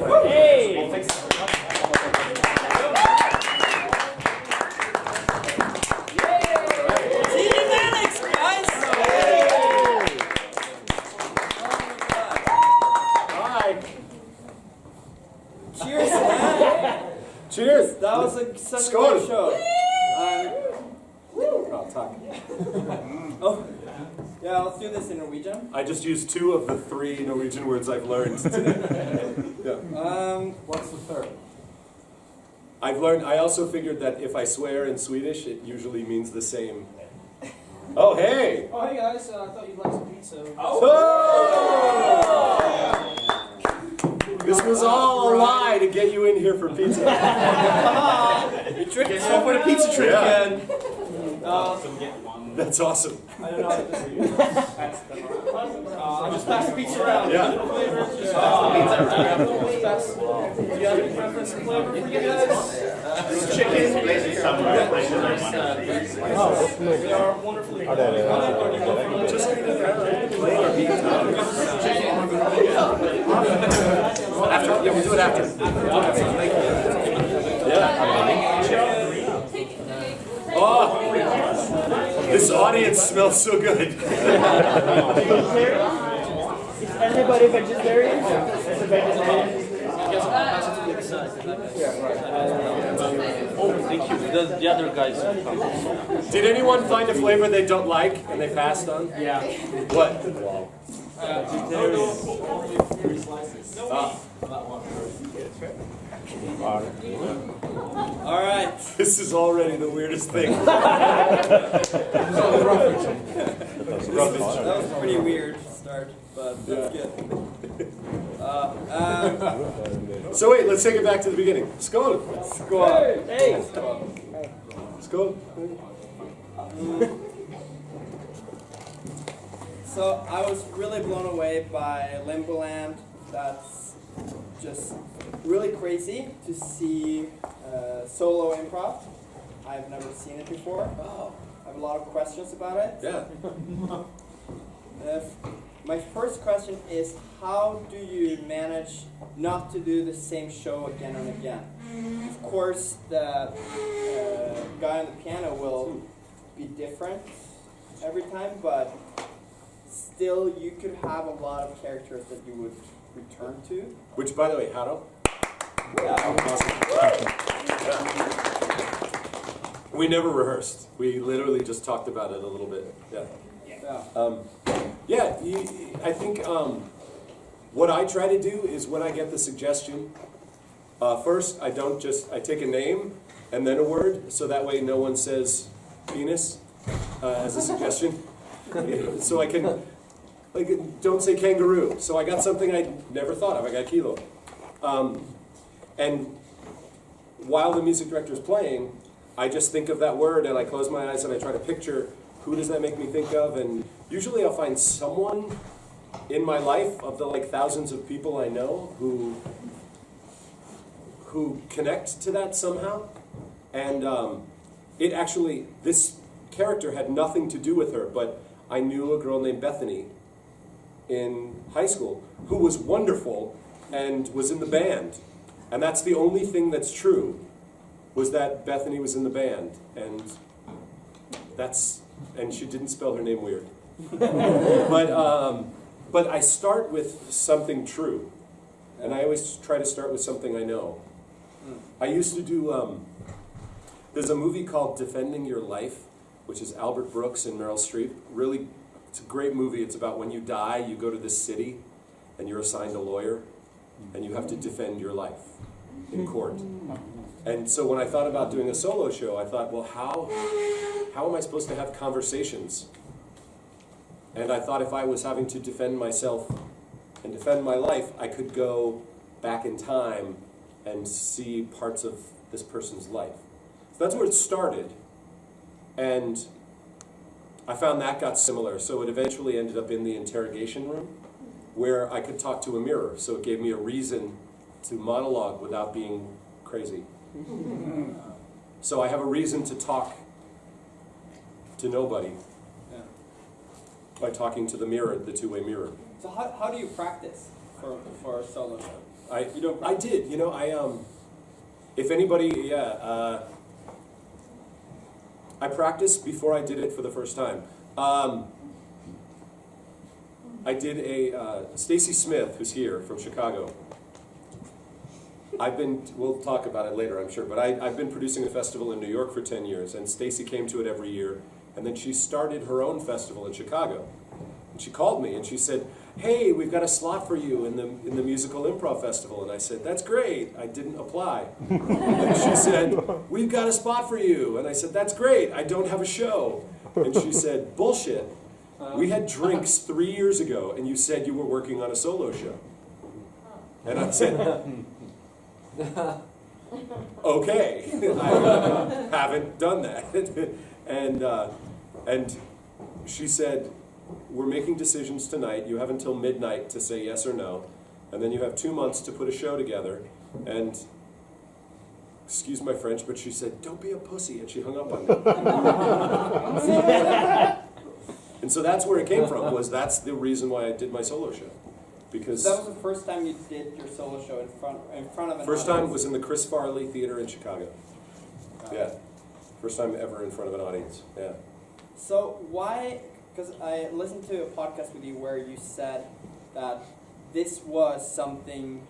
Hey! T.J Mannix, guys! Hi. Cheers, man! Cheers. That was such a Skål. great show. Oh, tack. Oh, yeah, let's do this in Norwegian. I just used 2 of the 3 Norwegian words I've learned today. Yeah. What's the third? I also figured that if I swear in Swedish, it usually means the same. Oh, hey! Oh, hey guys, I thought you'd like some pizza. Oh! This was all a lie to get you in here for pizza. You tricked us for the pizza trick Yeah. again. That's awesome. I don't know how to do it. Just pass the pizza around. Yeah. Flavors, just pass the pizza around. Do you have any preference in flavor for you guys? Chicken. They are wonderfully just After, yeah, we'll do it after. Yeah. Oh, this audience smells so good. Is everybody vegetarian? Is a vegetarian? Oh, thank you. The other guys. Did anyone find a flavor they don't like and they passed on? Yeah. What? All right. This is already the weirdest thing. That was a pretty weird start, but that's good. So wait, let's take it back to the beginning. Skål. Skål. Hey! Skål. So I was really blown away by LimboLand. That's just really crazy to see solo improv. I've never seen it before. I have a lot of questions about it. Yeah. My first question is, how do you manage not to do the same show again and again? Of course, the guy on the piano will be different every time, but still you could have a lot of characters that you would return to. Which, by the way, Haro. We never rehearsed. We literally just talked about it a little bit. Yeah. I think what I try to do is when I get the suggestion, first I take a name and then a word, so that way no one says penis as a suggestion. So I can, don't say kangaroo. So I got something I never thought of. I got kilo. And while the music director is playing, I just think of that word and I close my eyes and I try to picture who does that make me think of, and usually I'll find someone in my life of the thousands of people I know who connect to that somehow. And this character had nothing to do with her, but I knew a girl named Bethany in high school who was wonderful and was in the band. And that's the only thing that's true, was that Bethany was in the band, and she didn't spell her name weird. But I start with something true, and I always try to start with something I know. I used to do, there's a movie called Defending Your Life, which is Albert Brooks and Meryl Streep. Really, it's a great movie. It's about when you die, you go to this city, and you're assigned a lawyer, and you have to defend your life in court. And so when I thought about doing a solo show, I thought, well, how am I supposed to have conversations? And I thought if I was having to defend myself and defend my life, I could go back in time and see parts of this person's life. So that's where it started. And I found that got similar. So it eventually ended up in the interrogation room where I could talk to a mirror. So it gave me a reason to monologue without being crazy. So I have a reason to talk to nobody by talking to the mirror, the two-way mirror. So how do you practice for a solo show? You don't I did. You know, if anybody, I practiced before I did it for the first time. I did Stacy Smith, who's here from Chicago. We'll talk about it later, I'm sure, but I've been producing a festival in New York for 10 years, and Stacy came to it every year, and then she started her own festival in Chicago. And she called me and she said, "Hey, we've got a slot for you in the musical improv festival." And I said, "That's great." I didn't apply. And she said, "We've got a spot for you." And I said, "That's great. I don't have a show." And she said, "Bullshit. We had drinks 3 years ago and you said you were working on a solo show." And I said, "Okay, I haven't done that." And she said, "We're making decisions tonight. You have until midnight to say yes or no. And then you have 2 months to put a show together." And, excuse my French, but she said, "Don't be a pussy." And she hung up on me. And so that's where it came from, that's the reason why I did my solo show. Because that was the first time you did your solo show in front of an first audience? time was in the Chris Farley Theater in Chicago. Yeah. First time ever in front of an audience. Yeah. So why, because I listened to a podcast with you where you said that this was something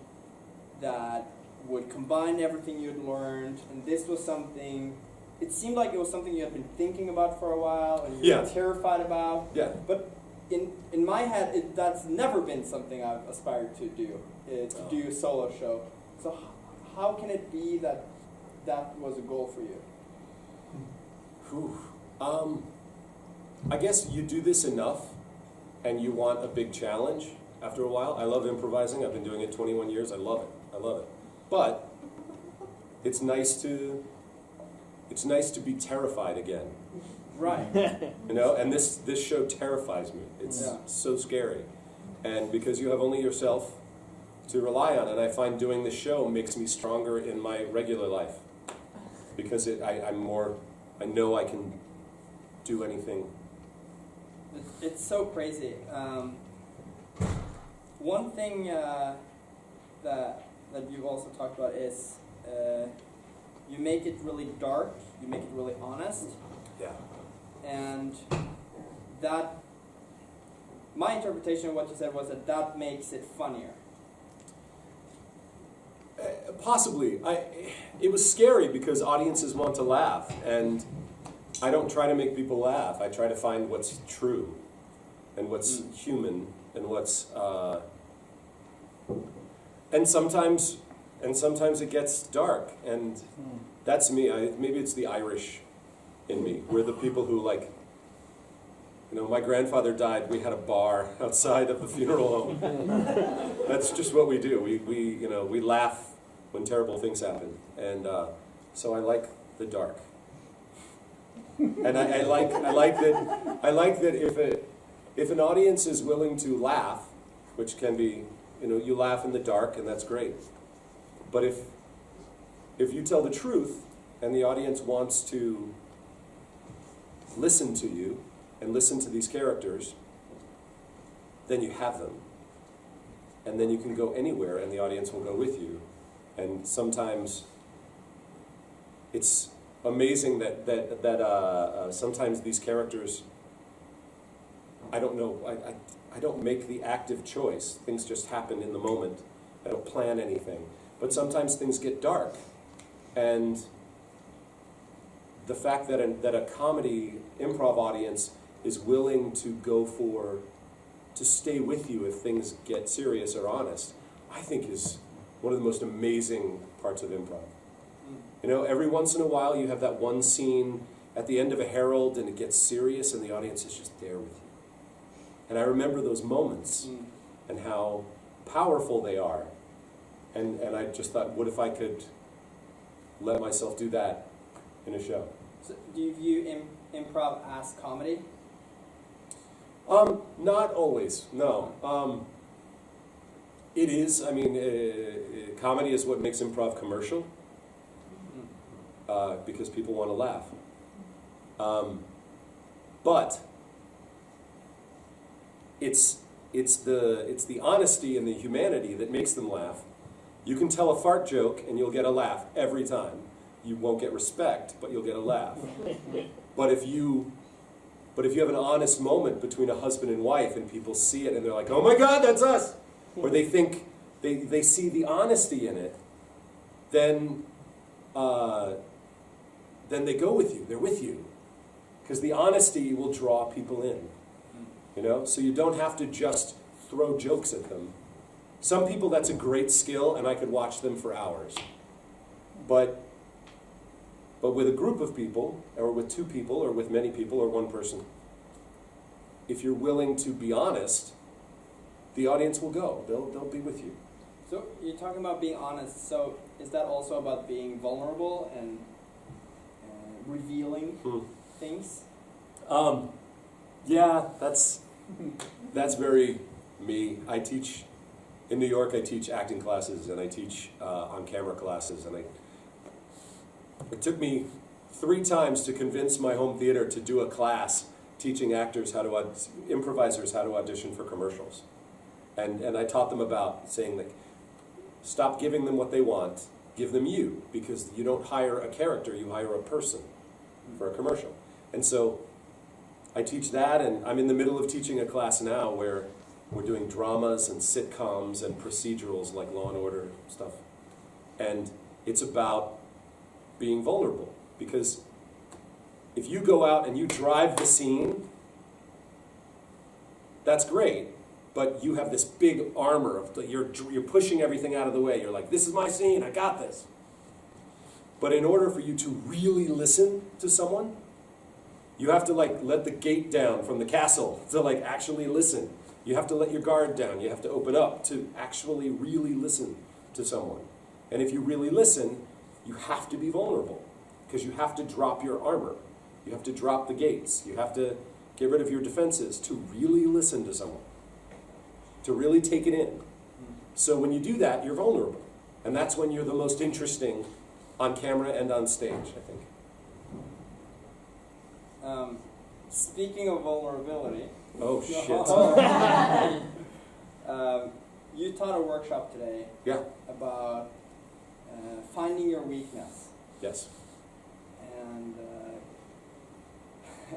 that would combine everything you'd learned, and this was something, it seemed like it was something you had been thinking about for a while, and you were terrified about. Yeah. But in my head, that's never been something I've aspired to do, to do a solo show. So how can it be that that was a goal for you? Whew. I guess you do this enough and you want a big challenge after a while. I love improvising. I've been doing it 21 years. I love it. I love it. But it's nice to be terrified again. Right. You know, and this show terrifies me. It's so scary. And because you have only yourself to rely on, and I find doing this show makes me stronger in my regular life. Because I know I can do anything. It's so crazy. One thing that you've also talked about is you make it really dark, you make it really honest. Yeah. And that, my interpretation of what you said was that makes it funnier. Possibly. It was scary because audiences want to laugh, and I don't try to make people laugh. I try to find what's true, and what's human, and what's and sometimes it gets dark, and that's me. Maybe it's the Irish in me. We're the people who, like, you know, my grandfather died. We had a bar outside of the funeral home. That's just what we do. We laugh when terrible things happen, and so I like the dark. And I like that if an audience is willing to laugh, which can be, you laugh in the dark, and that's great. But if you tell the truth and the audience wants to listen to you and listen to these characters, then you have them. And then you can go anywhere and the audience will go with you. And sometimes it's amazing that sometimes these characters, I don't know, I don't make the active choice. Things just happen in the moment. I don't plan anything. But sometimes things get dark. And the fact that a comedy improv audience is willing to stay with you if things get serious or honest, I think is one of the most amazing parts of improv. Every once in a while you have that one scene at the end of a Herald and it gets serious and the audience is just there with you. And I remember those moments and how powerful they are. And I just thought, what if I could let myself do that in a show? So do you view improv as comedy? Not always, no. It is, comedy is what makes improv commercial, because people want to laugh. But it's the honesty and the humanity that makes them laugh, You can tell a fart joke and you'll get a laugh every time. You won't get respect, but you'll get a laugh. But if you have an honest moment between a husband and wife and people see it and they're like, oh my God, that's us, or they think, they see the honesty in it, then they go with you, they're with you. Because the honesty will draw people in, you know? So you don't have to just throw jokes at them. Some people, that's a great skill, and I could watch them for hours. But with a group of people, or with two people, or with many people, or one person, if you're willing to be honest, the audience will go. They'll be with you. So you're talking about being honest. So is that also about being vulnerable and revealing things? Yeah, that's very me. I teach in New York. I teach acting classes, and I teach on-camera classes, and it took me 3 times to convince my home theater to do a class teaching actors improvisers how to audition for commercials. And I taught them about saying, like, stop giving them what they want, give them you, because you don't hire a character, you hire a person for a commercial. And so I teach that, and I'm in the middle of teaching a class now where we're doing dramas and sitcoms and procedurals like Law and Order stuff. And it's about being vulnerable, because if you go out and you drive the scene, that's great, but you have this big armor of you're pushing everything out of the way. You're like, this is my scene, I got this. But in order for you to really listen to someone, you have to like let the gate down from the castle to like actually listen. You have to let your guard down. You have to open up to actually really listen to someone. And if you really listen, you have to be vulnerable, because you have to drop your armor. You have to drop the gates. You have to get rid of your defenses to really listen to someone, to really take it in. So when you do that, you're vulnerable. And that's when you're the most interesting on camera and on stage, I think. Speaking of vulnerability. Oh, shit. You taught a workshop today Yeah. about finding your weakness. Yes. And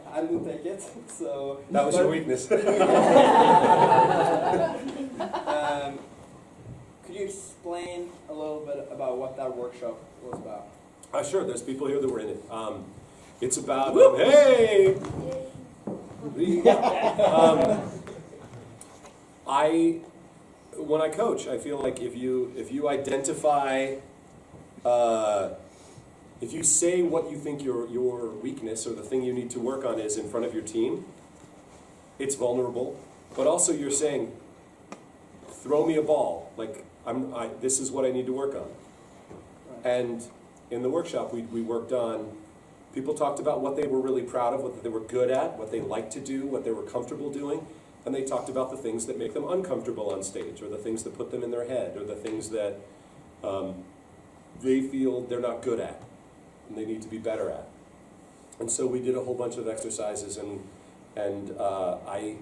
I didn't take it, so... That was your weakness. Could you explain a little bit about what that workshop was about? Sure, there's people here that were in it. It's about, hey! When I coach, I feel like if you identify, if you say what you think your weakness or the thing you need to work on is in front of your team, it's vulnerable. But also you're saying, throw me a ball. Like this is what I need to work on. Right. And in the workshop, we worked on. People talked about what they were really proud of, what they were good at, what they liked to do, what they were comfortable doing. And they talked about the things that make them uncomfortable on stage, or the things that put them in their head, or the things that they feel they're not good at and they need to be better at. And so we did a whole bunch of exercises, and I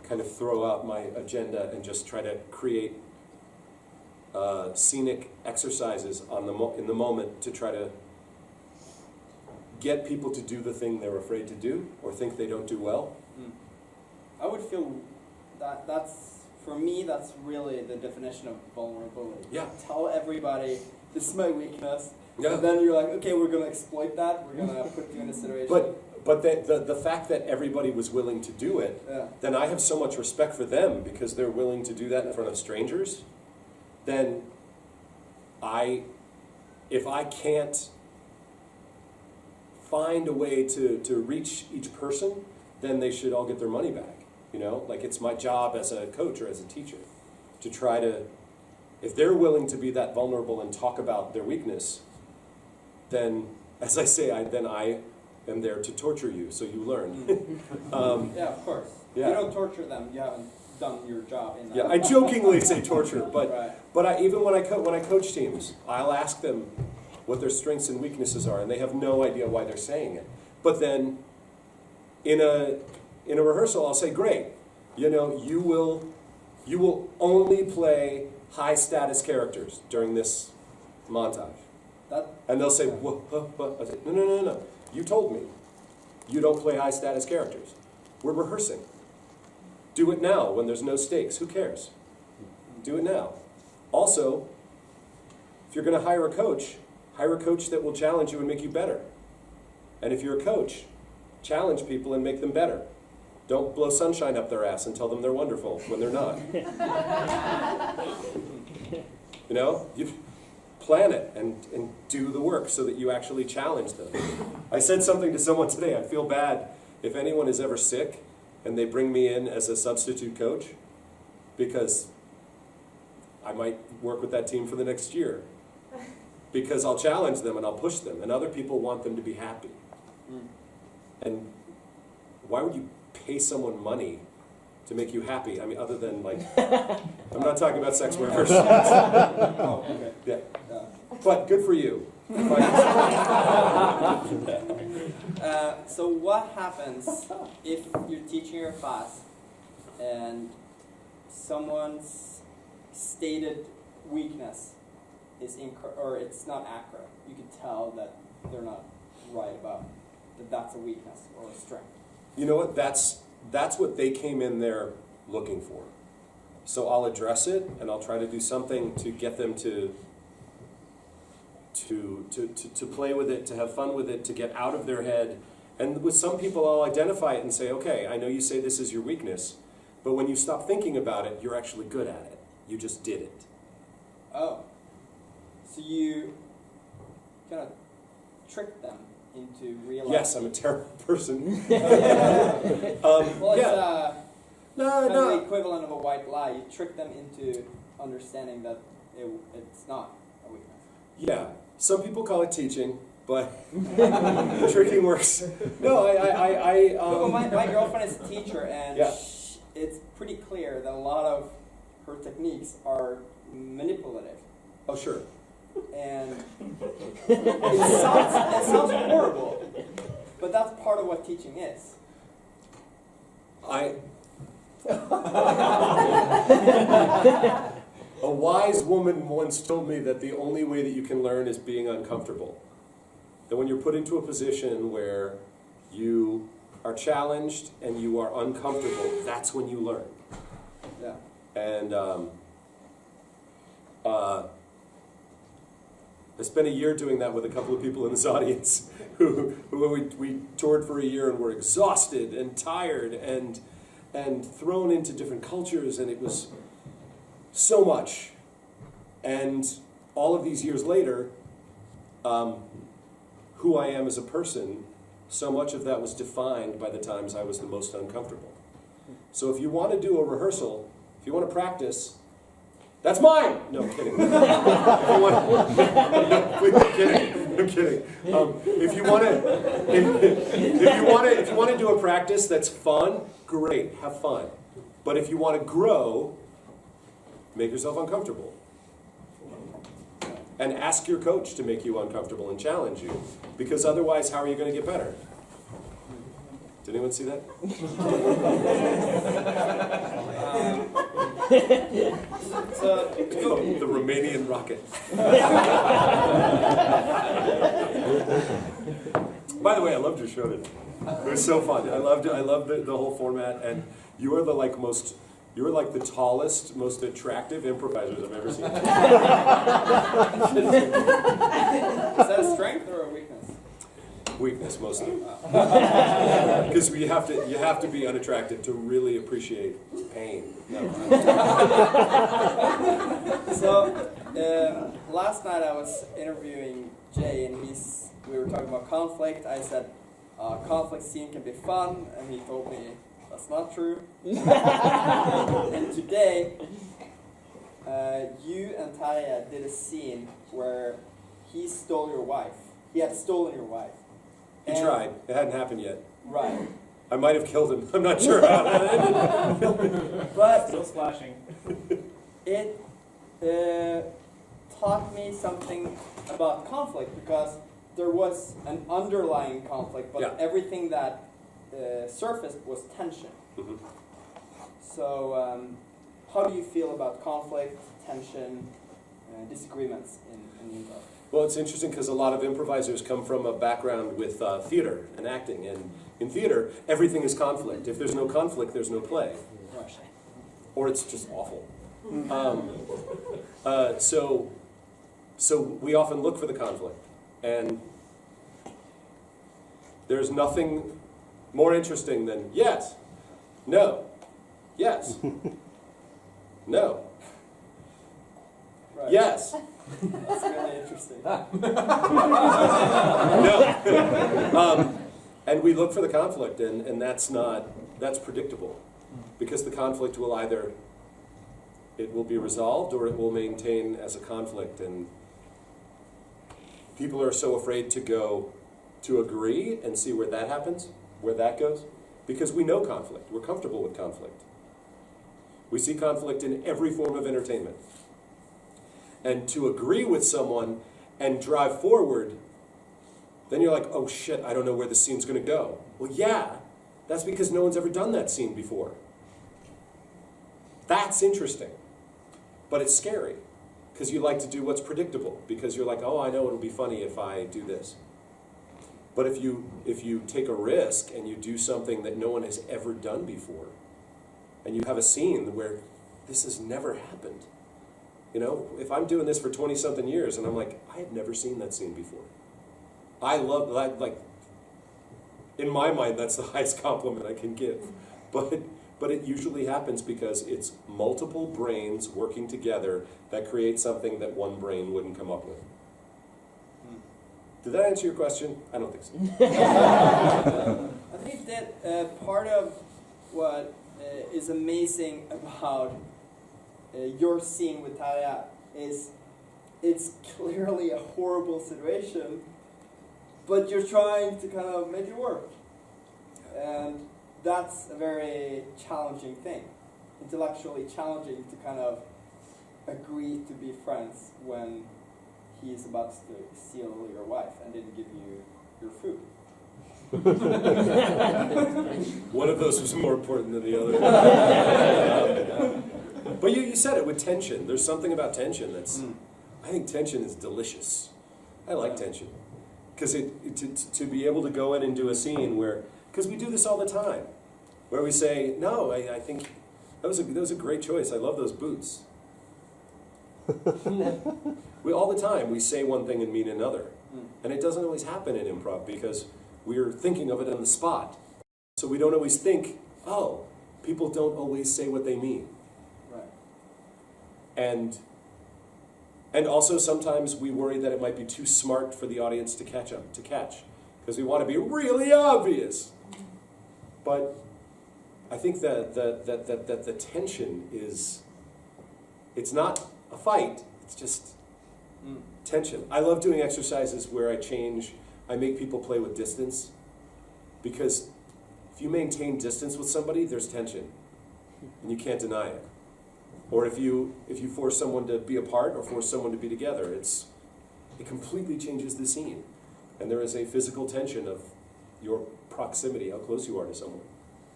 kind of throw out my agenda and just try to create scenic exercises in the moment to try to get people to do the thing they're afraid to do or think they don't do well. I would feel that's, for me, that's really the definition of vulnerability. Yeah. Tell everybody, this is my weakness. Yeah. And then you're like, okay, we're going to exploit that. We're going to put you in a situation. But the fact that everybody was willing to do it, yeah. then I have so much respect for them because they're willing to do that in front of strangers. Then if I can't find a way to reach each person, then they should all get their money back. You know, like it's my job as a coach or as a teacher to try to, if they're willing to be that vulnerable and talk about their weakness, then, as I say, then I am there to torture you, so you learn. Yeah, of course. Yeah. You don't torture them. You haven't done your job in that. Yeah, I jokingly say torture, but Right. even when I coach teams, I'll ask them what their strengths and weaknesses are, and they have no idea why they're saying it. But then, in a rehearsal, I'll say, "Great, you know, you will only play high status characters during this montage. And they'll say, what? I say, no. You told me you don't play high status characters. We're rehearsing. Do it now when there's no stakes. Who cares? Do it now. Also, if you're going to hire a coach that will challenge you and make you better. And if you're a coach, challenge people and make them better. Don't blow sunshine up their ass and tell them they're wonderful when they're not. You know, you plan it and do the work so that you actually challenge them. I said something to someone today. I feel bad if anyone is ever sick and they bring me in as a substitute coach, because I might work with that team for the next year. Because I'll challenge them and I'll push them, and other people want them to be happy. And why would you pay someone money to make you happy? I mean, other than like, I'm not talking about sex workers. Oh, okay. Yeah. But good for you. So what happens if you're teaching your class and someone's stated weakness is or it's not accurate? You can tell that they're not right about that. That's a weakness or a strength. You know what? That's what they came in there looking for. So I'll address it, and I'll try to do something to get them to play with it, to have fun with it, to get out of their head. And with some people, I'll identify it and say, okay, I know you say this is your weakness, but when you stop thinking about it, you're actually good at it. You just did it. Oh. So you kind of trick them into realizing. Yes, I'm a terrible person. Well, yeah. it's No. the equivalent of a white lie. You trick them into understanding that it's not a weakness. Yeah. Some people call it teaching, but tricking works. No, Well, my girlfriend is a teacher, and Yeah. it's pretty clear that a lot of her techniques are manipulative. Oh, sure. And it sounds horrible, but that's part of what teaching is. A wise woman once told me that the only way that you can learn is being uncomfortable. That when you're put into a position where you are challenged and you are uncomfortable, that's when you learn. Yeah. And I spent a year doing that with a couple of people in this audience who we toured for a year and were exhausted and tired and thrown into different cultures, and it was so much. And all of these years later, who I am as a person, so much of that was defined by the times I was the most uncomfortable. So if you want to do a rehearsal, if you want to practice, that's mine! No, I'm kidding. I'm kidding. If you want to do a practice that's fun, great, have fun. But if you want to grow, make yourself uncomfortable. And ask your coach to make you uncomfortable and challenge you. Because otherwise, how are you going to get better? Did anyone see that? The Romanian rocket. By the way, I loved your show today. It was so fun. I loved the whole format, and you are you were like the tallest, most attractive improvisers I've ever seen. Is that a strength or a weakness? Weakness, mostly. Because you have to be unattractive to really appreciate pain. No. So, last night I was interviewing Jay, and we were talking about conflict. I said, conflict scene can be fun, and he told me that's not true. And today, you and Terje did a scene where he stole your wife. He had stolen your wife. He tried. It hadn't happened yet. Right. I might have killed him. I'm not sure how that ended. But Still splashing. it taught me something about conflict, because there was an underlying conflict, but Yeah. everything that surfaced was tension. Mhm. So how do you feel about conflict, tension, disagreements in improv? Well, it's interesting because a lot of improvisers come from a background with theater and acting. And in theater, everything is conflict. If there's no conflict, there's no play. Or it's just awful. So we often look for the conflict. And there's nothing more interesting than yes, no, yes, no, Right. yes, That's really interesting. no. And we look for the conflict, and that's predictable. Because the conflict will either, it will be resolved or it will maintain as a conflict. And people are so afraid to agree and see where that happens, where that goes, because we know conflict. We're comfortable with conflict. We see conflict in every form of entertainment. And to agree with someone and drive forward, then you're like, oh shit, I don't know where the scene's going to go. Well, yeah, that's because no one's ever done that scene before. That's interesting. But it's scary, because you like to do what's predictable, because you're like, oh, I know it'll be funny if I do this. But if you take a risk and you do something that no one has ever done before, and you have a scene where this has never happened, you know, if I'm doing this for 20-something years and I'm like, I had never seen that scene before. I love, like, in my mind, that's the highest compliment I can give. But it usually happens because it's multiple brains working together that create something that one brain wouldn't come up with. Did that answer your question? I don't think so. I think that part of what is amazing about your scene with Terje is it's clearly a horrible situation, but you're trying to kind of make it work. And that's a very challenging thing, intellectually challenging to kind of agree to be friends when he is about to steal your wife and didn't give you your food. One of those was more important than the other. But you said it with tension. There's something about tension that's, I think tension is delicious. I like tension. Because to be able to go in and do a scene where, because we do this all the time, where we say, no, I think that was a great choice. I love those boots. All the time we say one thing and mean another. And it doesn't always happen in improv because we're thinking of it on the spot. So we don't always think, oh, people don't always say what they mean. Right. And also sometimes we worry that it might be too smart for the audience to catch, because we want to be really obvious. But I think that the tension is, it's not a fight, it's just tension. I love doing exercises where I make people play with distance, because if you maintain distance with somebody, there's tension, and you can't deny it. Or if you force someone to be apart or force someone to be together, it completely changes the scene. And there is a physical tension of your proximity, how close you are to someone.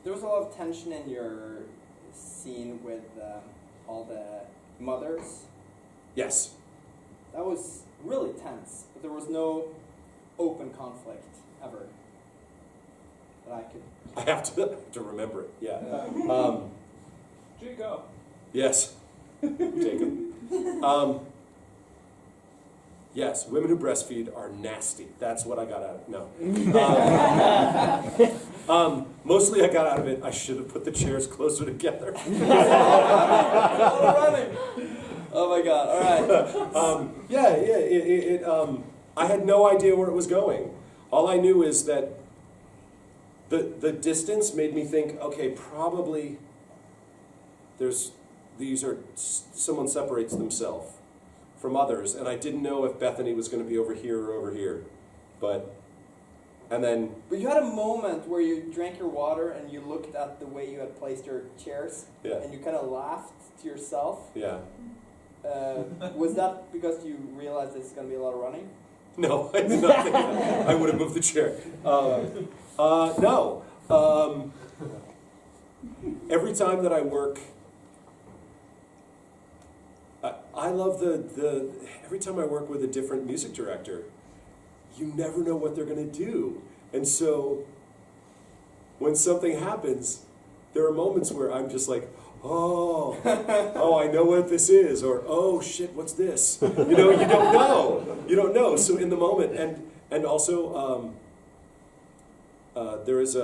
There was a lot of tension in your scene with all the mothers. Yes. That was really tense, but there was no open conflict ever that I could. I have to remember it, yeah. Chico. Yes, Jacob. Yes, women who breastfeed are nasty. That's what I got out of it. No. Mostly I got out of it, I should have put the chairs closer together. Oh my god, alright. I had no idea where it was going. All I knew is that the distance made me think, okay, probably someone separates themselves from others, and I didn't know if Bethany was going to be over here or over here, but you had a moment where you drank your water and you looked at the way you had placed your chairs, yeah. and you kind of laughed to yourself. Yeah. Was that because you realized there's going to be a lot of running? No, I did not think that. I would have moved the chair. No. Every time that I work I love the every time I work with a different music director, you never know what they're going to do. And so when something happens, there are moments where I'm just like, oh, I know what this is, or oh shit, what's this? You know, you don't know. You don't know. So in the moment, and also there is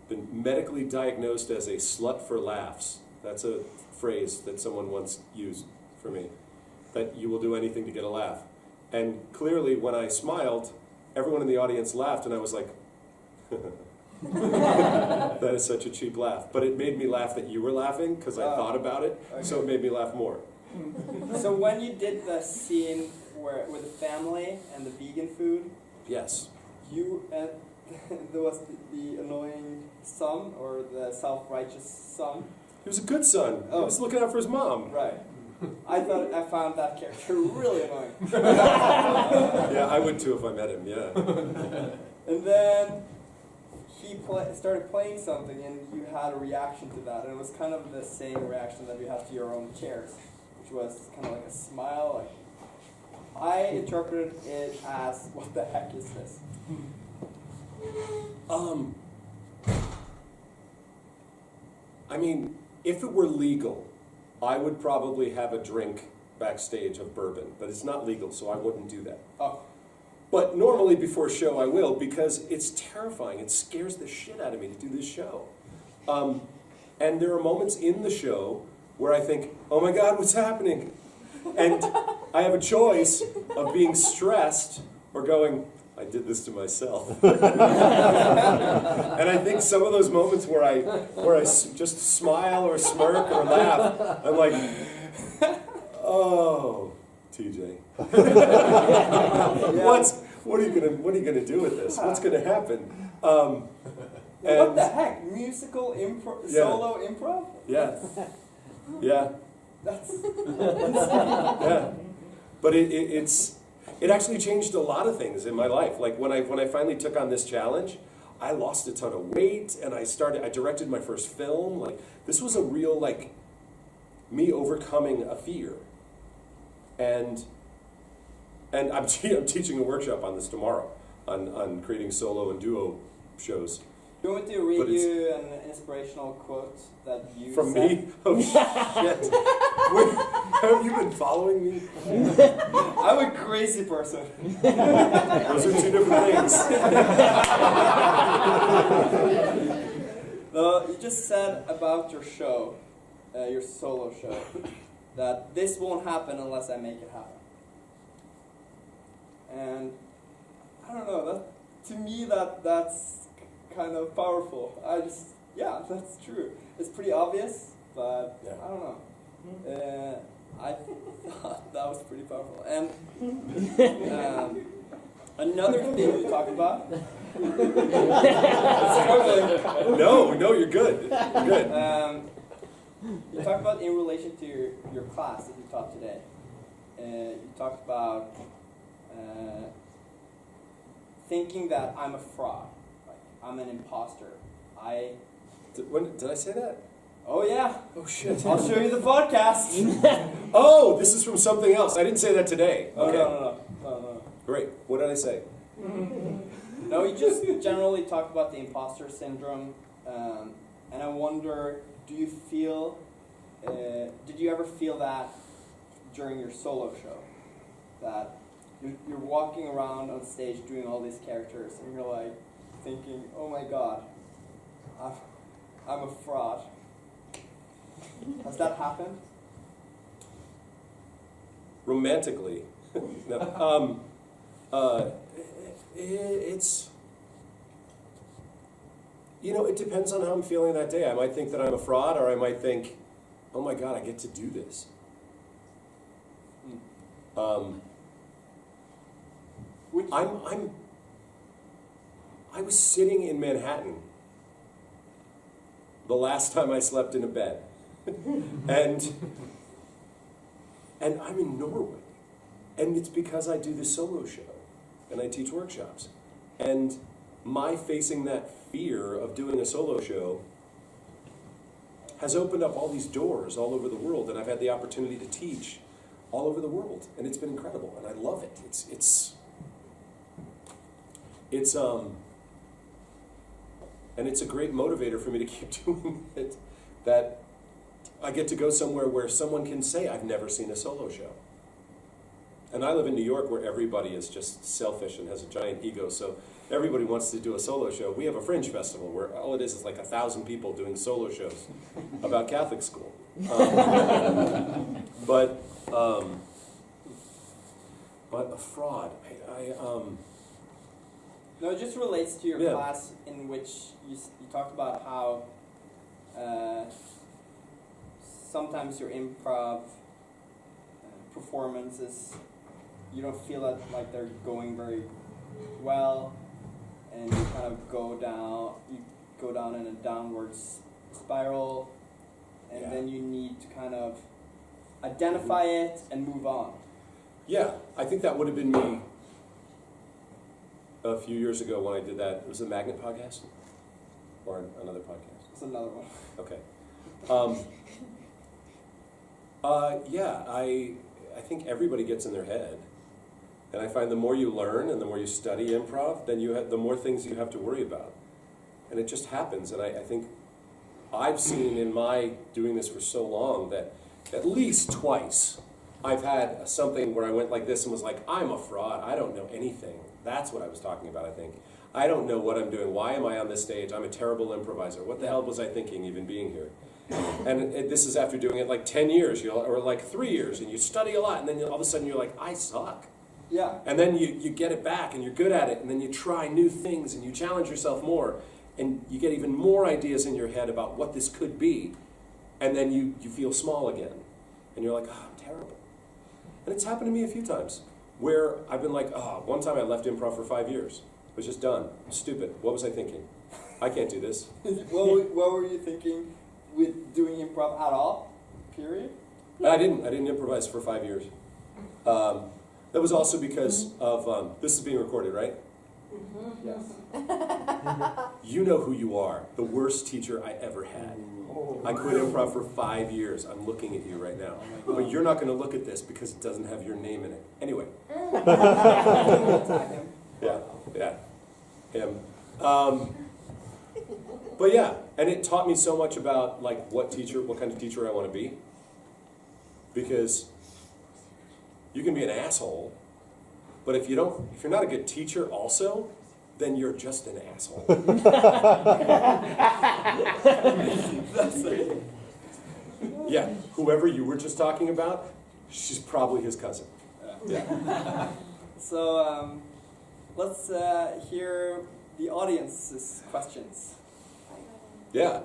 been medically diagnosed as a slut for laughs. That's a phrase that someone once used for me, that you will do anything to get a laugh. And clearly when I smiled, everyone in the audience laughed, and I was like, that is such a cheap laugh. But it made me laugh that you were laughing, because I thought about it, okay. So it made me laugh more. So when you did the scene with the family and the vegan food, yes, you there was the annoying son, or the self-righteous son. He was a good son. He was looking out for his mom. Right. I found that character really annoying. Yeah, I would too if I met him, yeah. And then he started playing something, and you had a reaction to that, and it was kind of the same reaction that you have to your own chairs, which was kind of like a smile. Like, I interpreted it as, what the heck is this? I mean, if it were legal, I would probably have a drink backstage of bourbon, but it's not legal, so I wouldn't do that. Oh. But normally before a show I will, because it's terrifying. It scares the shit out of me to do this show. And there are moments in the show where I think, oh my God, what's happening? And I have a choice of being stressed or going, I did this to myself. And I think some of those moments where I just smile or smirk or laugh, I'm like, oh, TJ. What are you gonna do with this? What's gonna happen? What the heck? Musical improv, Yeah. solo improv? Yeah, yeah, That's yeah. But it actually changed a lot of things in my life. Like when I finally took on this challenge, I lost a ton of weight, and I directed my first film. Like, this was a real, like, me overcoming a fear. And I'm teaching a workshop on this tomorrow, on creating solo and duo shows. You want me to read you an inspirational quote that you From said? me? Oh shit. Wait, have you been following me? I'm a crazy person. Those are two different things. You just said about your show, your solo show, that this won't happen unless I make it happen. And I don't know, to me that's kind of powerful. That's true. It's pretty obvious, but Yeah. I don't know. I thought that was pretty powerful. And another thing you talk about. Struggling. No, you're good. You're good. You talked about in relation to your class that you taught today. You talked about thinking that I'm a fraud, like I'm an imposter. Did I say that? Oh yeah. Oh shit. I'll show you the podcast. Oh, this is from something else. I didn't say that today. Oh, Okay. No. Great. What did I say? No, you just generally talked about the imposter syndrome, and I wonder, did you ever feel that during your solo show? That you're walking around on stage doing all these characters, and you're like thinking, oh my God, I'm a fraud. Has that happened? Romantically. No. It's, it depends on how I'm feeling that day. I might think that I'm a fraud, or I might think, oh my God, I get to do this. I was sitting in Manhattan the last time I slept in a bed. and I'm in Norway. And it's because I do this solo show and I teach workshops. And my facing that fear of doing a solo show has opened up all these doors all over the world, and I've had the opportunity to teach all over the world, and it's been incredible, and I love it. And it's a great motivator for me to keep doing it, that I get to go somewhere where someone can say, I've never seen a solo show. And I live in New York where everybody is just selfish and has a giant ego, so everybody wants to do a solo show. We have a fringe festival where all it is like 1,000 people doing solo shows about Catholic school. But a fraud. No, it just relates to your Yeah. class in which you talked about how sometimes your improv performances, you don't feel that like they're going very well, and you kind of go down in a downward spiral, and Yeah. then you need to kind of identify it and move on. Yeah, I think that would have been me a few years ago when I did that. It was a Magnet podcast? Or another podcast? It's another one. Okay. Yeah, I think everybody gets in their head. And I find the more you learn and the more you study improv, then the more things you have to worry about. And it just happens. And I think I've seen in my doing this for so long that at least twice I've had something where I went like this and was like, I'm a fraud. I don't know anything. That's what I was talking about, I think. I don't know what I'm doing. Why am I on this stage? I'm a terrible improviser. What the hell was I thinking even being here? And this is after doing it like 10 years, or like 3 years, and you study a lot, and then all of a sudden you're like, I suck. Yeah. And then you get it back, and you're good at it, and then you try new things, and you challenge yourself more, and you get even more ideas in your head about what this could be, and then you feel small again. And you're like, I'm terrible. And it's happened to me a few times, where I've been like, one time I left improv for 5 years. I was just done. Stupid. What was I thinking? I can't do this. What were you thinking with doing improv at all? Period? I didn't improvise for 5 years. That was also because of, this is being recorded, right? Mm-hmm. Yes. You know who you are. The worst teacher I ever had. I quit improv for 5 years. I'm looking at you right now. But you're not going to look at this because it doesn't have your name in it. Anyway. Yeah. Him. But yeah, and it taught me so much about like what kind of teacher I want to be. Because you can be an asshole, but if you're not a good teacher also, then you're just an asshole. Yeah, whoever you were just talking about, she's probably his cousin. Yeah. So let's hear the audience's questions. Yeah.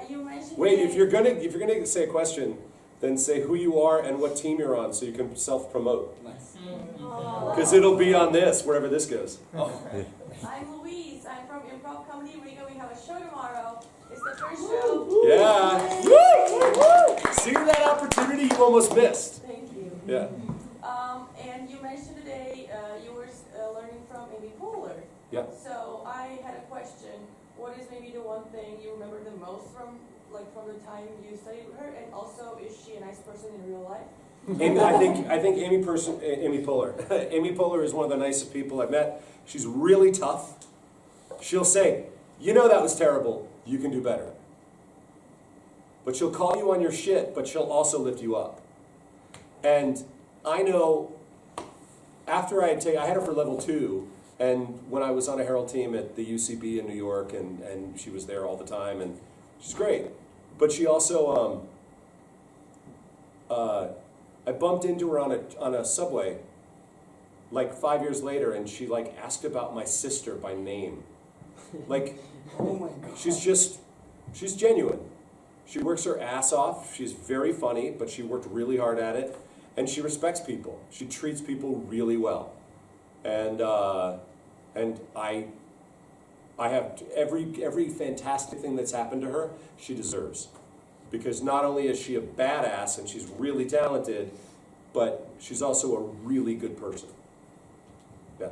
You mentioned. Wait, if you're gonna say a question, then say who you are and what team you're on, so you can self-promote. Nice. Because it'll be on this wherever this goes. I'm Louise. I'm from Improv Comedy Riga. We have a show tomorrow. It's the first show. Yeah. Woo! See that opportunity you almost missed. Thank you. Yeah. And you mentioned today you were learning from Amy Poehler. Yeah. So I had a question. What is maybe the one thing you remember the most from the time you studied with her? And also, is she a nice person in real life? I think Amy Poehler. Amy Poehler is one of the nicest people I've met. She's really tough. She'll say, you know that was terrible, you can do better. But she'll call you on your shit, but she'll also lift you up. And I know, after I had her for level 2, and when I was on a Herald team at the UCB in New York, and she was there all the time, and she's great. But she also, I bumped into her on a subway like 5 years later, and she like asked about my sister by name. Like, Oh my god. she's genuine. She works her ass off. She's very funny, but she worked really hard at it. And she respects people. She treats people really well. And I have every fantastic thing that's happened to her, she deserves. Because not only is she a badass and she's really talented, but she's also a really good person. Yeah.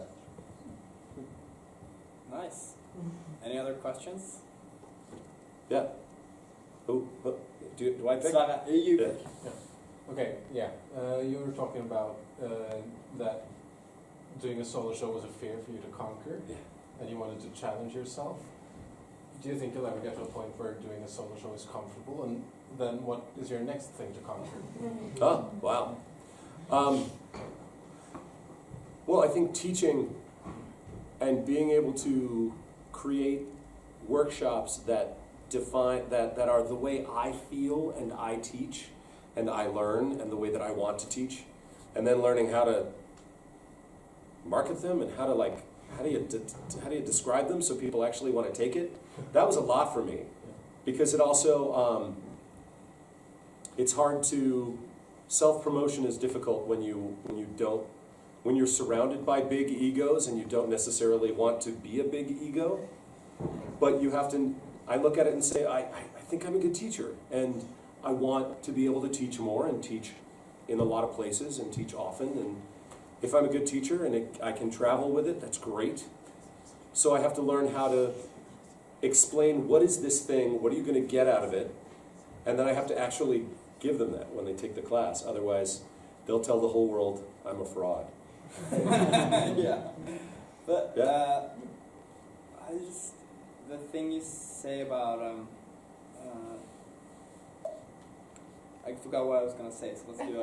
Nice. Any other questions? Yeah. Do I pick? Sara, you Yeah. pick. Okay, yeah. You were talking about that doing a solo show was a fear for you to conquer, Yeah. and you wanted to challenge yourself. Do you think you'll ever get to a point where doing a solo show is comfortable, and then what is your next thing to conquer? Oh, wow. Well, I think teaching and being able to create workshops that define, that are the way I feel and I teach and I learn and the way that I want to teach, and then learning how to market them and how to how do you describe them so people actually want to take it. That was a lot for me, because it also it's hard to, self-promotion is difficult when you're surrounded by big egos and you don't necessarily want to be a big ego, but you have to. I look at it and say, I think I'm a good teacher, and I want to be able to teach more and teach in a lot of places and teach often. And if I'm a good teacher and I can travel with it, that's great. So I have to learn how to explain, what is this thing, what are you going to get out of it, and then I have to actually give them that when they take the class. Otherwise, they'll tell the whole world I'm a fraud. Yeah. But Yeah. the thing you say about I forgot what I was gonna say, so let's do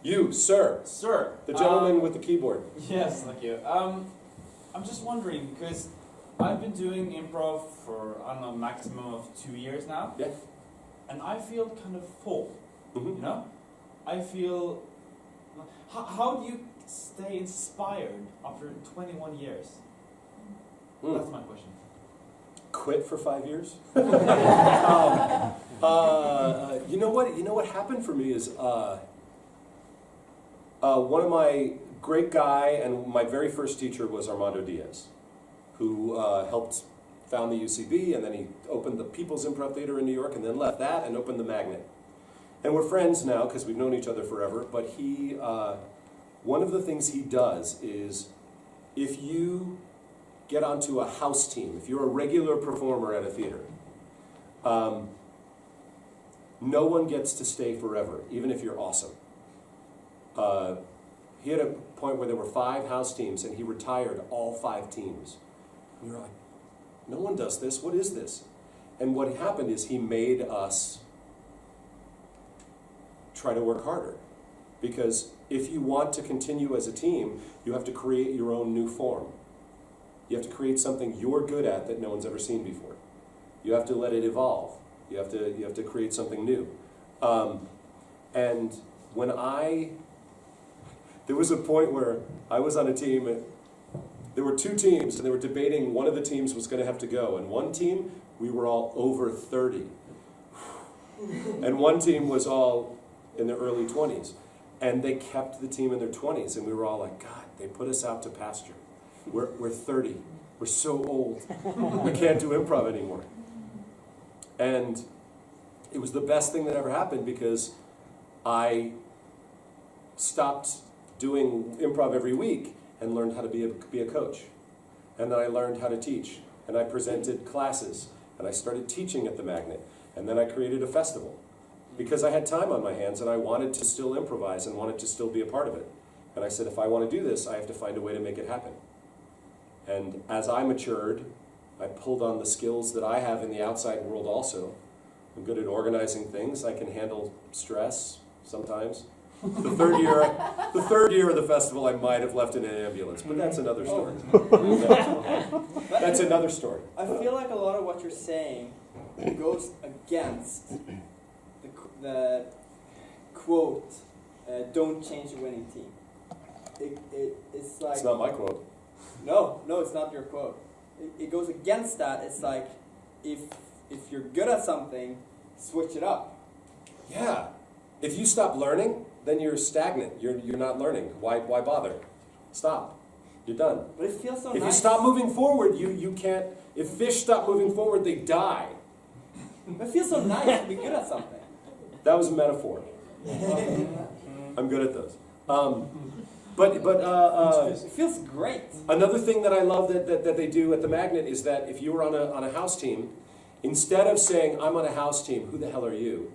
You, sir, Sir. the gentleman with the keyboard. Yes, thank you. I'm just wondering, because I've been doing improv for, I don't know, maximum of 2 years now. Yeah. And I feel kind of full, Mhm. you know? I feel... How do you stay inspired after 21 years? Mm. That's my question. Quit for 5 years? You know what happened for me is one of my great guy and my very first teacher was Armando Diaz, who helped found the UCB, and then he opened the People's Improv Theater in New York, and then left that and opened the Magnet. And we're friends now because we've known each other forever. But he, one of the things he does is, if you get onto a house team, if you're a regular performer at a theater, no one gets to stay forever, even if you're awesome. He had a point where there were 5 house teams, and he retired all 5 teams. And we were like, no one does this, what is this? And what happened is he made us try to work harder. Because if you want to continue as a team, you have to create your own new form. You have to create something you're good at that no one's ever seen before. You have to let it evolve. You have to create something new. And when there was a point where I was on a team, and there were 2 teams, and they were debating, one of the teams was going to have to go. And one team, we were all over 30. And one team was all in their early 20s. And they kept the team in their 20s, and we were all like, God, they put us out to pasture. We're 30. We're so old. We can't do improv anymore. And it was the best thing that ever happened, because I stopped doing improv every week and learned how to be a coach. And then I learned how to teach. And I presented classes. And I started teaching at the Magnet. And then I created a festival. Because I had time on my hands and I wanted to still improvise and wanted to still be a part of it. And I said, if I want to do this, I have to find a way to make it happen. And as I matured, I pulled on the skills that I have in the outside world also. I'm good at organizing things. I can handle stress sometimes. The third year of the festival, I might have left in an ambulance, but that's another story. That's another story. I feel like a lot of what you're saying goes against the quote, don't change the winning team. It's like... It's not my quote. No, it's not your quote. It goes against that. It's like, if you're good at something, switch it up. Yeah. If you stop learning, then you're stagnant. You're not learning. Why bother? Stop. You're done. But it feels so If nice. you stop moving forward, you can't... If fish stop moving forward, they die. It feels so nice to be good at something. That was a metaphor. I'm good at those. But It feels great. another thing that I love that they do at the Magnet is that if you were on a house team, instead of saying, I'm on a house team, who the hell are you?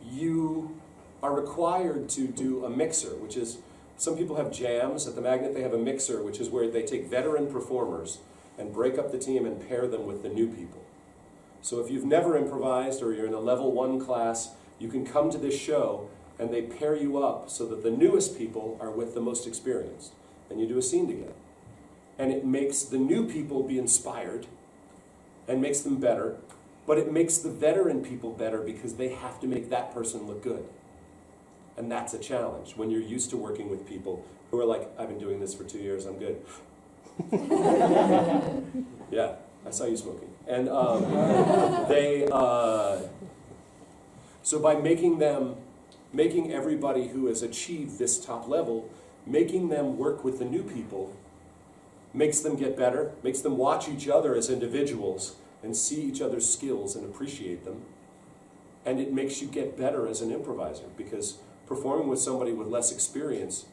You are required to do a mixer, which is, some people have jams. At the Magnet they have a mixer, which is where they take veteran performers and break up the team and pair them with the new people. So if you've never improvised or you're in a level 1 class, you can come to this show and they pair you up so that the newest people are with the most experienced. And you do a scene together. And it makes the new people be inspired and makes them better, but it makes the veteran people better because they have to make that person look good. And that's a challenge when you're used to working with people who are like, I've been doing this for 2 years, I'm good. Yeah, I saw you smoking. And so by making everybody who has achieved this top level, making them work with the new people, makes them get better, makes them watch each other as individuals and see each other's skills and appreciate them. And it makes you get better as an improviser, because performing with somebody with less experience,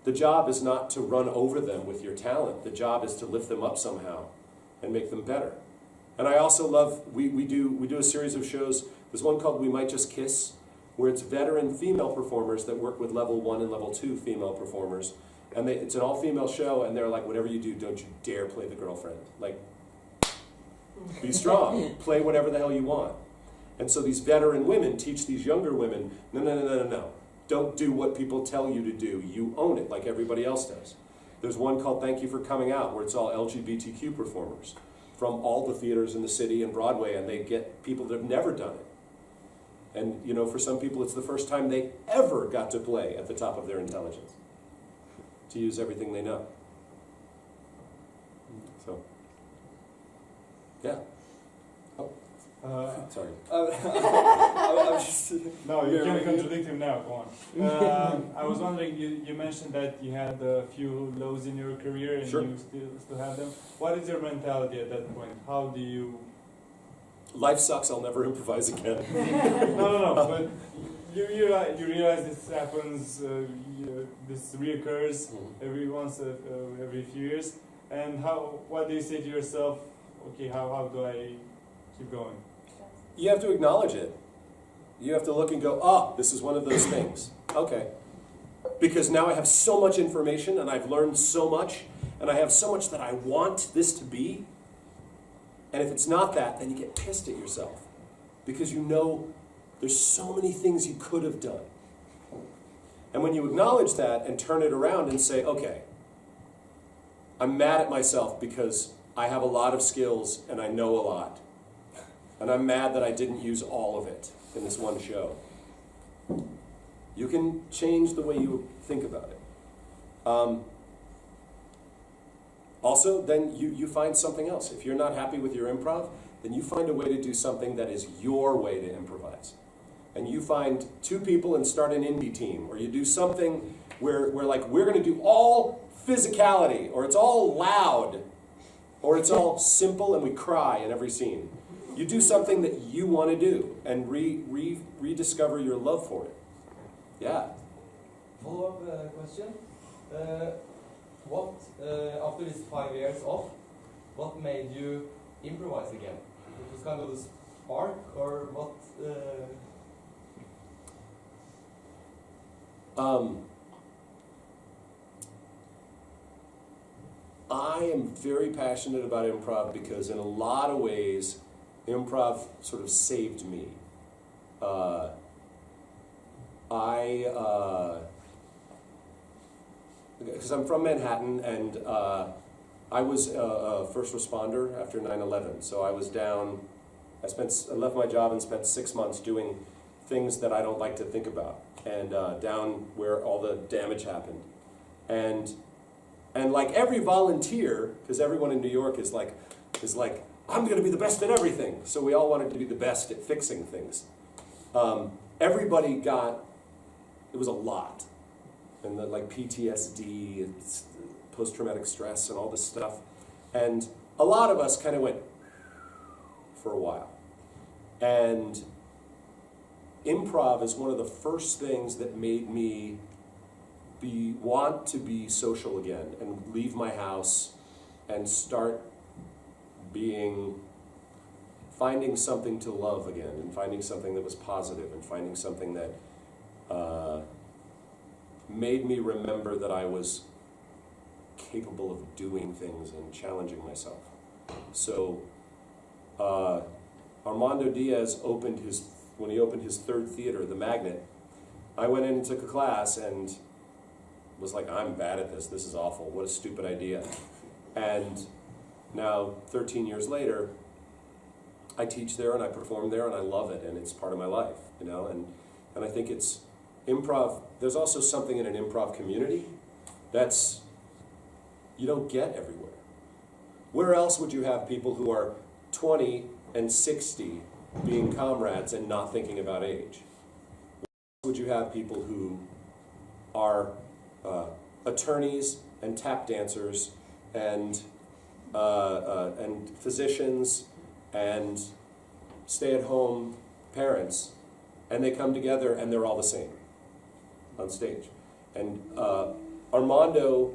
the job is not to run over them with your talent. The job is to lift them up somehow and make them better. And I also love, we do a series of shows. There's one called We Might Just Kiss, where it's veteran female performers that work with level 1 and level 2 female performers. And it's an all-female show, and they're like, whatever you do, don't you dare play the girlfriend. Like, be strong. Play whatever the hell you want. And so these veteran women teach these younger women, no. Don't do what people tell you to do. You own it like everybody else does. There's one called Thank You for Coming Out, where it's all LGBTQ performers from all the theaters in the city and Broadway, and they get people that have never done it. And, you know, for some people, it's the first time they ever got to play at the top of their intelligence, to use everything they know. So, yeah. Sorry. I'm just, No, you can't contradict him now, come on. I was wondering, you mentioned that you had a few lows in your career and Sure. you still have them. What is your mentality at that point? How do you... Life sucks, I'll never improvise again. No, but you realize this happens, this reoccurs every few years. And what do you say to yourself, okay, how do I keep going? You have to acknowledge it. You have to look and go, oh, this is one of those things. Okay. Because now I have so much information and I've learned so much and I have so much that I want this to be. And if it's not that, then you get pissed at yourself. Because you know there's so many things you could have done. And when you acknowledge that and turn it around and say, okay, I'm mad at myself because I have a lot of skills and I know a lot. And I'm mad that I didn't use all of it in this one show. You can change the way you think about it. Also, then you find something else. If you're not happy with your improv, then you find a way to do something that is your way to improvise. And you find 2 people and start an indie team, or you do something where we're going to do all physicality, or it's all loud, or it's all simple and we cry in every scene. You do something that you want to do and rediscover your love for it. Yeah. Follow-up question. What, after these 5 years off, what made you improvise again? It was kind of the spark, or what? I am very passionate about improv because in a lot of ways, improv sort of saved me. Because I'm from Manhattan, and I was a first responder after 9/11. So I was down, I left my job and spent 6 months doing things that I don't like to think about, and down where all the damage happened. And like every volunteer, because everyone in New York is like, I'm going to be the best at everything. So we all wanted to be the best at fixing things. Everybody it was a lot. And like PTSD, post-traumatic stress and all this stuff. And a lot of us kind of went for a while. And improv is one of the first things that made me want to be social again and leave my house and start finding something to love again, and finding something that was positive, and finding something that made me remember that I was capable of doing things and challenging myself. So Armando Diaz when he opened his third theater, The Magnet, I went in and took a class and was like, I'm bad at this. This is awful. What a stupid idea. And now, 13 years later, I teach there and I perform there and I love it, and it's part of my life, you know. And I think it's improv. There's also something in an improv community that's you don't get everywhere. Where else would you have people who are 20 and 60 being comrades and not thinking about age? Where else would you have people who are attorneys and tap dancers and physicians and stay-at-home parents, and they come together and they're all the same on stage? And Armando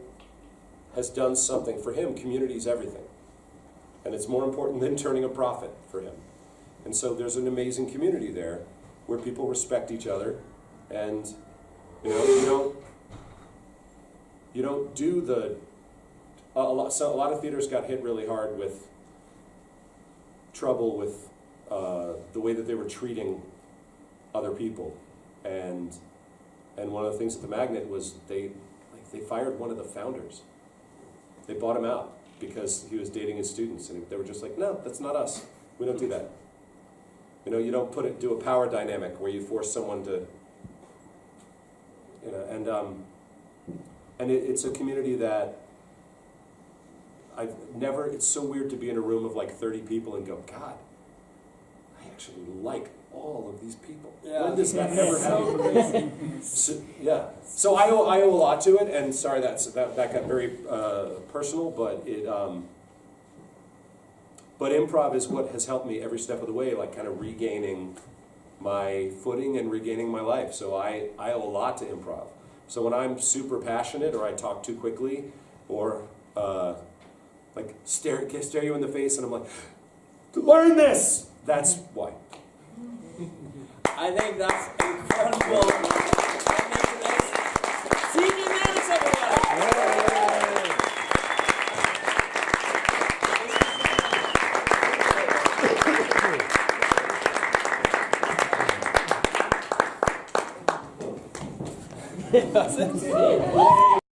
has done something. For him, community is everything. And it's more important than turning a profit for him. And so there's an amazing community there where people respect each other, and you know, you don't do the a lot of theaters got hit really hard with trouble with the way that they were treating other people, and one of the things at the Magnet was they fired one of the founders. They bought him out because he was dating his students, and they were just like, no, that's not us. We don't do that. You know, you don't do a power dynamic where you force someone to, you know, and it's a community that it's so weird to be in a room of like 30 people and go, God, I actually like all of these people. Yeah. When does that ever happen? Yeah. So I owe a lot to it, and sorry that got very personal, but but improv is what has helped me every step of the way, like kind of regaining my footing and regaining my life. So I owe a lot to improv. So when I'm super passionate, or I talk too quickly, or like stare you in the face, and I'm like, learn this. That's why. I think that's incredible. That makes it nice. T.J. Mannix, everyone.